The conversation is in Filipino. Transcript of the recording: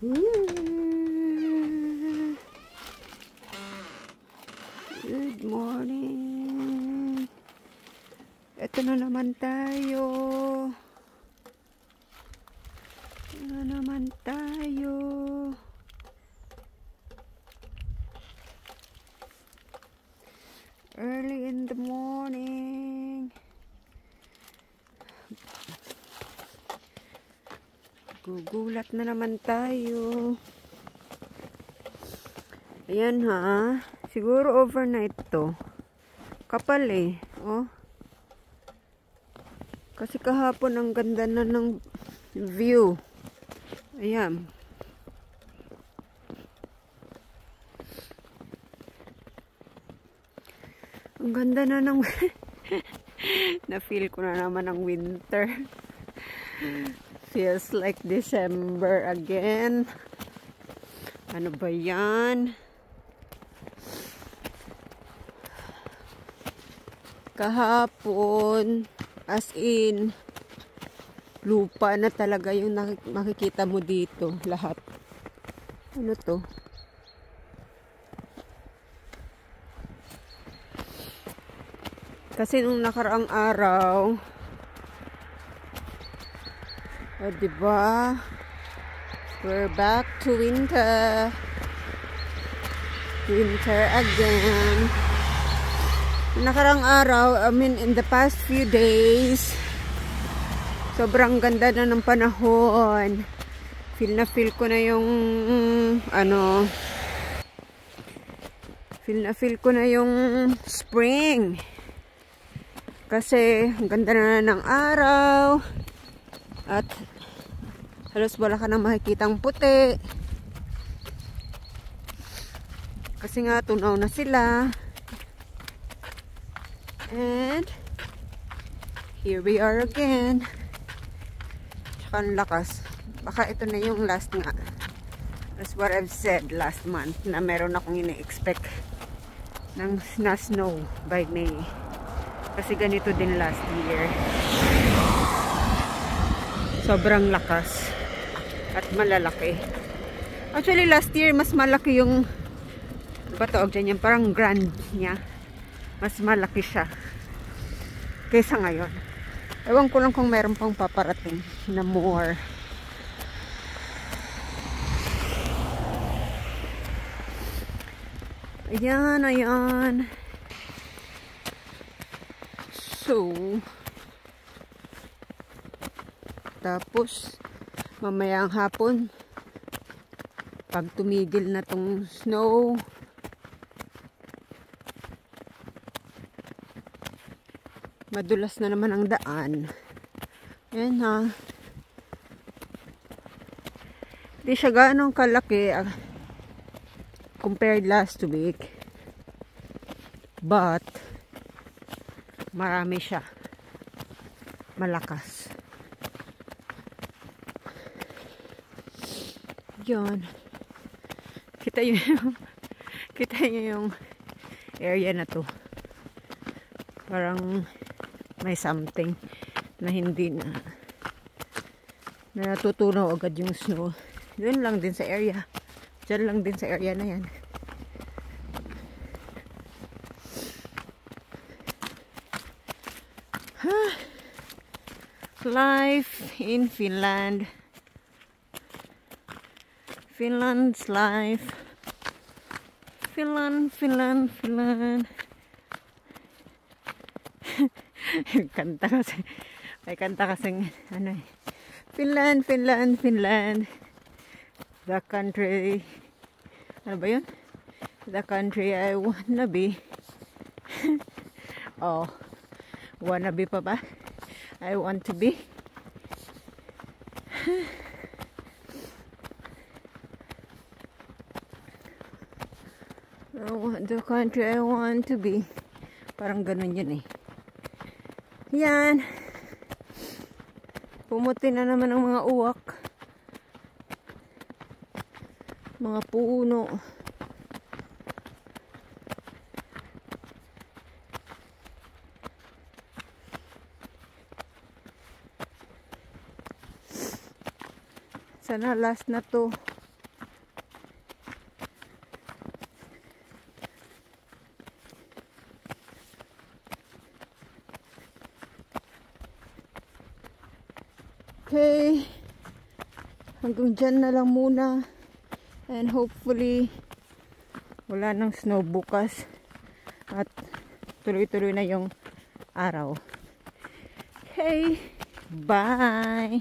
Good morning. Ito na naman tayo. Early in the morning. Gugulat na naman tayo. Ayan ha. Siguro overnight to. Kapal eh. Oh. Kasi kahapon ang ganda na ng view. Ayan. Ang ganda na ng na-feel ko na naman ang winter. Feels like December again. Ano ba yan? Kahapon, as in, lupa na talaga yung makikita mo dito. Lahat. Ano to? Kasi nung nakaraang araw, o diba? We're back to winter. Winter again. Nakarang araw, I mean in the past few days, sobrang ganda na ng panahon. Feel na feel ko na yung feel ko na yung spring. Kasi ang ganda na ng araw. At halos wala ka nang makikitang puti. Kasi nga tunaw na sila. And here we are again. Tsaka ang lakas. Baka ito na yung last nga. That's what I've said last month. Na meron akong ini-expect ng snow by May. Kasi ganito din last year. Sobrang lakas. At malalaki. Actually last year mas malaki yung ba tawag dyan yan? Parang grand niya. Mas malaki siya kaysa ngayon. Ewan ko lang kung meron pang paparating na more. Ayan, ayan. So, tapos mamayang hapon pag tumigil na tong snow, madulas na naman ang daan. Ayan ha. Di siya ganong kalaki compared last week. But marami siya. Malakas. Yan. Kita nyo yung area na to. Parang may something na hindi na natutunaw agad yung snow. Doon lang din sa area. Diyan lang din sa area na yan. Life in Finland. Finland's life. Finland. Kanta kasi. May kanta kasing ano eh. Finland. The country. Ano ba yun? The country I wanna be. Oh. Wanna be pa ba? I want to be. The country I want to be. Parang ganun yun eh. Yan. Pumuti na naman ang mga uwak. Mga puno. Sana last na to. Okay. Hanggang dyan na lang muna. And hopefully, wala nang snow bukas. At tuloy-tuloy na yung araw. Okay. Bye!